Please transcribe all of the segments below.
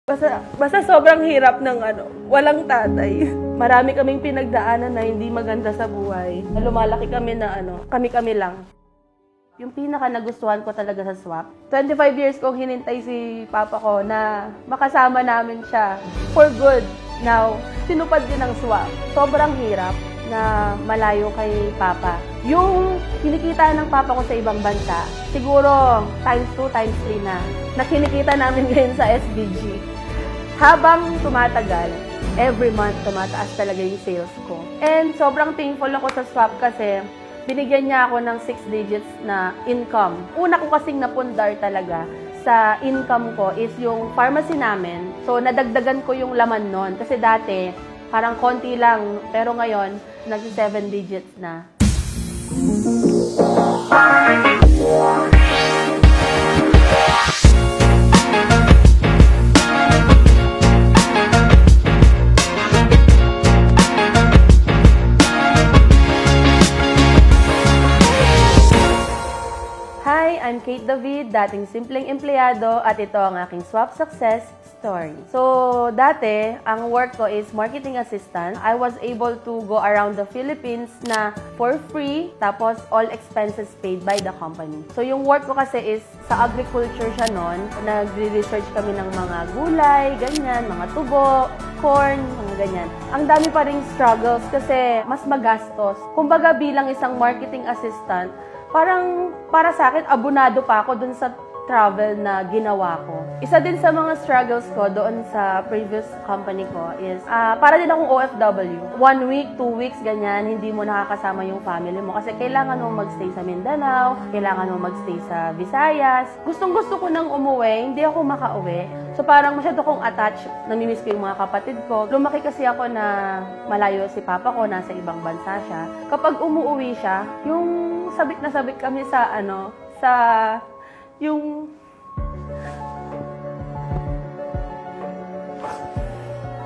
Basta sobrang hirap ng walang tatay. Marami kaming pinagdaanan na hindi maganda sa buhay. Lumalaki kami na kami-kami lang. Yung pinaka nagustuhan ko talaga sa swap, 25 years kong hinintay si papa ko na makasama namin siya for good. Now, tinupad din ang swap. Sobrang hirap na malayo kay papa. Yung kinikita ng papa ko sa ibang bansa, siguro times 2, times 3 na kinikita namin ngayon sa SBG. Habang tumatagal, every month tumataas talaga yung sales ko. And sobrang thankful ako sa swap kasi binigyan niya ako ng 6 digits na income. Una ko kasing napundar talaga sa income ko is yung pharmacy namin. So, nadagdagan ko yung laman nun. Kasi dati, parang konti lang. Pero ngayon, nag-7 digits na. Hi, I'm Kate David, dating simpleng empleyado at ito ang aking swap success story. So, dati, ang work ko is marketing assistant. I was able to go around the Philippines na for free, tapos all expenses paid by the company. So, yung work ko kasi is sa agriculture siya nun. Nagre-research kami ng mga gulay, ganyan, mga tubo, corn, mga ganyan. Ang dami pa ring struggles kasi mas magastos. Kumbaga bilang isang marketing assistant, parang para sa akin, abunado pa ako dun sa travel na ginawa ko. Isa din sa mga struggles ko doon sa previous company ko is, para din akong OFW. 1 week, 2 weeks, ganyan, hindi mo nakakasama yung family mo. Kasi kailangan mo magstay sa Mindanao, kailangan mo magstay sa Visayas. Gustong-gusto ko nang umuwi, hindi ako makauwi. So parang masyado kong attached, namimiss ko yung mga kapatid ko. Lumaki kasi ako na malayo si papa ko, nasa ibang bansa siya. Kapag umuwi siya, yung sabik na sabik kami sa yung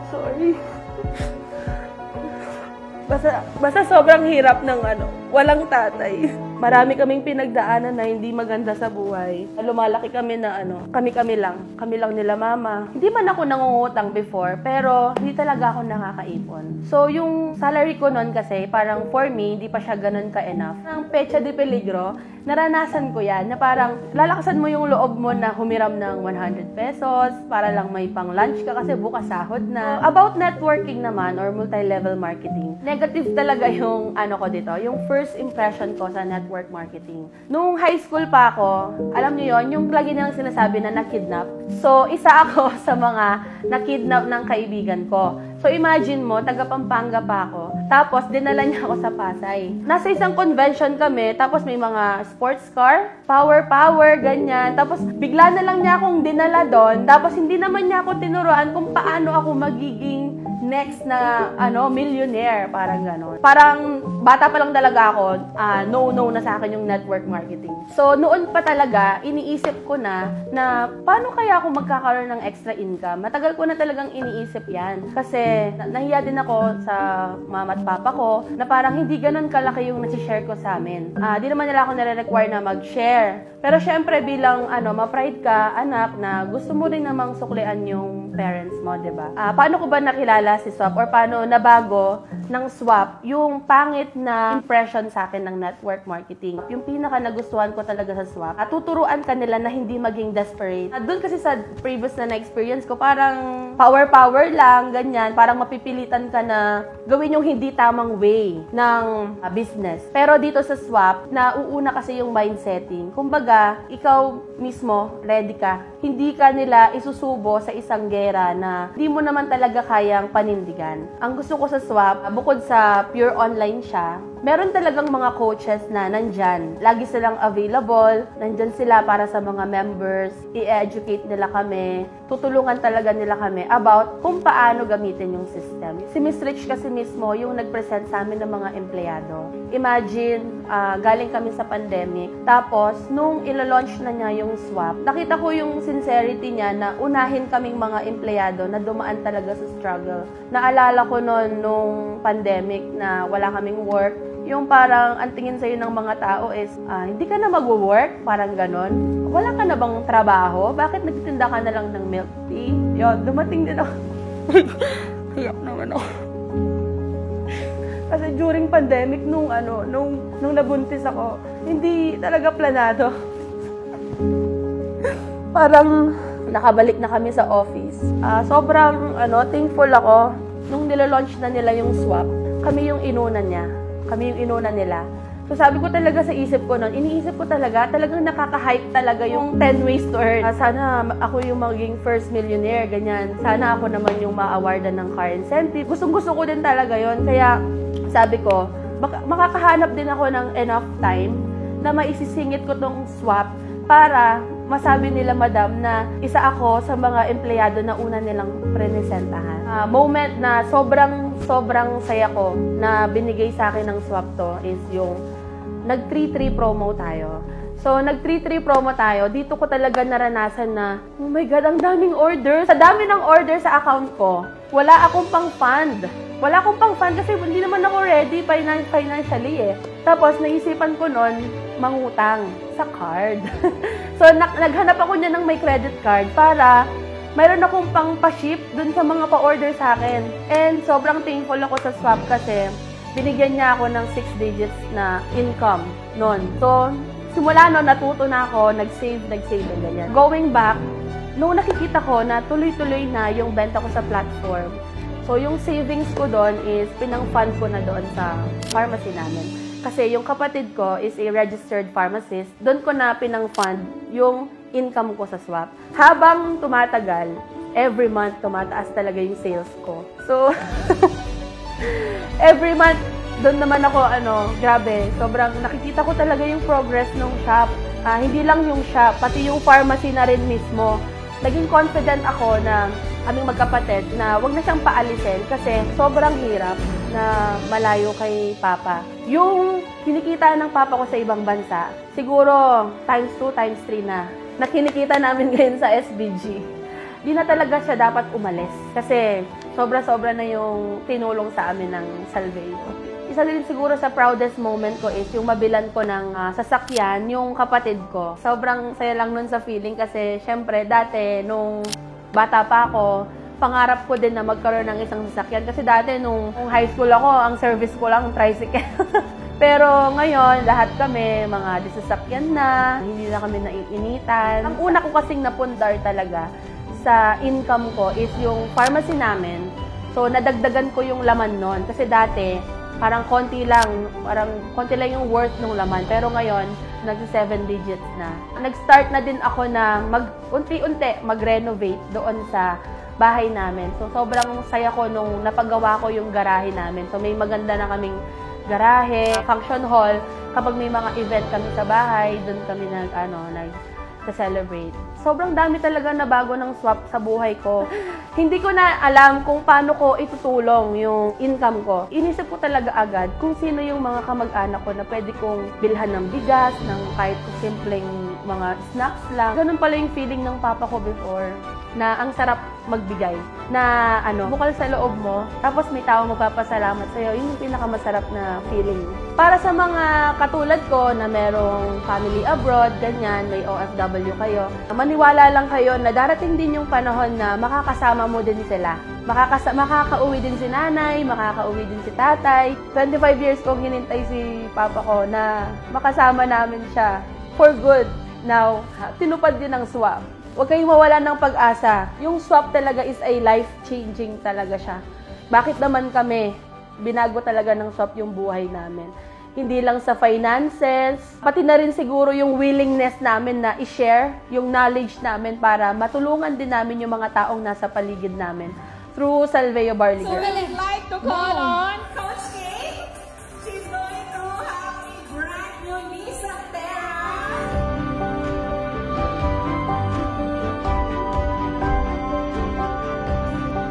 sorry. Basta sobrang hirap ng walang tatay. Marami kaming pinagdaanan na hindi maganda sa buhay. Lumalaki kami na kami-kami lang. Kami lang nila mama. Hindi man ako nangungutang before, pero hindi talaga ako nakakaipon. So, yung salary ko noon kasi, parang for me, hindi pa siya ganun ka-enough. Ang pecha de peligro, naranasan ko yan, na parang lalakasan mo yung loob mo na humiram ng 100 pesos para lang may pang lunch ka kasi bukas sahod na. About networking naman or multi-level marketing, negative talaga yung ko dito, yung first impression ko sa network marketing. Nung high school pa ako, alam niyo yon, yung lagi nilang sinasabi na nakidnap. So, isa ako sa mga nakidnap ng kaibigan ko. So, imagine mo, taga Pampanga pa ako. Tapos, dinala niya ako sa Pasay. Nasa isang convention kami, tapos may mga sports car, power, ganyan. Tapos, bigla na lang niya akong dinala doon. Tapos, hindi naman niya ako tinuruan kung paano ako magiging next na, millionaire. Parang gano'n. Parang, bata pa lang talaga ako, no na sa akin yung network marketing. So, noon pa talaga, iniisip ko na paano kaya ako magkakaroon ng extra income? Matagal ko na talagang iniisip yan. Kasi, nahiya din ako sa mama at papa ko na parang hindi ganun kalaki yung nasi-share ko sa amin. Di naman nila ako nare-require na mag-share. Pero syempre, bilang, ma-pride ka, anak, na gusto mo rin namang suklian yung parents mo, diba? Paano ko ba nakilala si Swap? Or paano nabago ng Swap yung pangit na impression sa akin ng network marketing? Yung pinaka nagustuhan ko talaga sa Swap, tuturuan ka nila na hindi maging desperate. Doon kasi sa previous na na-experience ko, parang power lang, ganyan. Parang mapipilitan ka na gawin yung hindi tamang way ng business. Pero dito sa Swap, nauuna kasi yung mindsetting. Kumbaga, ikaw mismo, ready ka. Hindi ka nila isusubo sa isang gera na hindi mo naman talaga kayang panindigan. Ang gusto ko sa Swap, bukod sa pure online siya, meron talagang mga coaches na nandyan. Lagi silang available, nandyan sila para sa mga members, i-educate nila kami, tutulungan talaga nila kami about kung paano gamitin yung system. Si Miss Rich kasi mismo yung nag-present sa amin ng mga empleyado. Imagine, galing kami sa pandemic, tapos nung ilo-launch na niya yung Swap, nakita ko yung sincerity niya na unahin kaming mga empleyado na dumaan talaga sa struggle. Naalala ko noon nung pandemic na wala kaming work, Yung parang ang tingin sa'yo ng mga tao is, hindi ka na mag-work, parang ganon. Wala ka na bang trabaho? Bakit nagtitinda ka na lang ng milk tea? Yun, dumating din ako. Hiyak naman ako. Kasi during pandemic, nung nabuntis ako, hindi talaga planado. Parang nakabalik na kami sa office. Sobrang thankful ako nung nilalaunch na nila yung swap. Kami yung inuna niya. Kami yung inuna nila. So sabi ko talaga sa isip ko noon, iniisip ko talagang nakaka-hype talaga yung 10 ways to earn. Sana ako yung maging first millionaire, ganyan. Sana ako naman yung ma-awardan ng car incentive. Gustong-gusto ko din talaga yon. Kaya sabi ko, makakahanap din ako ng enough time na maisisingit ko tong swap para masabi nila, madam, na isa ako sa mga empleyado na una nilang prenesentahan. Moment na sobrang saya ko na binigay sa akin ng swap to is yung nag-3-3 promo tayo. So, nag-3-3 promo tayo. Dito ko talaga naranasan na, oh my God, ang daming order. Sa dami ng order sa account ko, wala akong pang-fund. Wala akong pang-fund kasi hindi naman ako ready financially eh. Tapos, naisipan ko nun, mangutang sa card. So, naghanap ako niya ng may credit card para mayroon akong pang-pa-ship dun sa mga pa-order sa akin. And sobrang thankful ako sa swap kasi binigyan niya ako ng 6 digits na income noon. So, simula noon, natuto na ako, nag-save and ganyan. Going back, nung nakikita ko na tuloy-tuloy na yung benta ko sa platform, so yung savings ko doon is pinang-fund ko na doon sa pharmacy namin. Kasi yung kapatid ko is a registered pharmacist, doon ko na pinang-fund yung income ko sa swap. Habang tumatagal, every month tumataas talaga yung sales ko. So, every month, doon naman ako, grabe, sobrang nakikita ko talaga yung progress ng shop. Hindi lang yung shop, pati yung pharmacy na rin mismo. Naging confident ako na aming magkapatid na wag na siyang paalisin kasi sobrang hirap na malayo kay Papa. Yung kinikita ng Papa ko sa ibang bansa, siguro times 2, times 3 na kinikita namin ngayon sa SBG. Di na talaga siya dapat umalis kasi sobra-sobra na yung tinulong sa amin ng Salveyo. Isa din siguro sa proudest moment ko is yung mabilan ko ng sasakyan yung kapatid ko. Sobrang saya lang nun sa feeling kasi syempre dati nung bata pa ako, pangarap ko din na magkaroon ng isang sasakyan. Kasi dati nung high school ako, ang service ko lang tricycle. Pero ngayon, lahat kami, mga sasakyan na, hindi na kami naiinitan. Ang una ko kasing napundar talaga sa income ko is yung pharmacy namin. So, nadagdagan ko yung laman nun. Kasi dati, parang konti lang yung worth ng laman. Pero ngayon, nag-7 digits na. Nag-start na din ako na unti-unti mag-renovate doon sa bahay namin. So, sobrang saya ko nung napagawa ko yung garahe namin. So, may maganda na kaming garahe, function hall. Kapag may mga event kami sa bahay, doon kami nag-celebrate. Sobrang dami talaga na bago ng swap sa buhay ko. Hindi ko na alam kung paano ko itutulong yung income ko. Inisip ko talaga agad kung sino yung mga kamag-anak ko na pwede kong bilhan ng bigas, ng kahit simpleng mga snacks lang. Ganun pala yung feeling ng papa ko before, na ang sarap magbigay. Na bukal sa loob mo, tapos may tao magpapasalamat sa'yo, yun yung pinakamasarap na feeling. Para sa mga katulad ko na merong family abroad, ganyan, may OFW kayo, maniwala lang kayo na darating din yung panahon na makakasama mo din sila. Makakauwi din si nanay, makakauwi din si tatay. 25 years kong hinintay si papa ko na makasama namin siya for good. Now, tinupad din ang swap. Huwag kayong mawalan ng pag-asa. Yung swap talaga is a life-changing talaga siya. Bakit naman kami? Binago talaga ng swap yung buhay namin. Hindi lang sa finances, pati na rin siguro yung willingness namin na i-share yung knowledge namin para matulungan din namin yung mga taong nasa paligid namin through Salveyo Barley Girl. So we would like to call on Coach Kate. She's going to have a brand new Nissan Terra.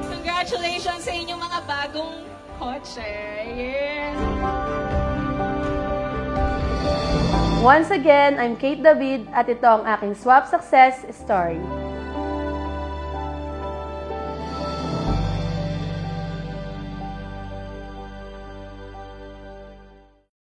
Congratulations sa inyong mga bagong kotse. Yeah. Once again, I'm Kate David at ito ang aking swap success story.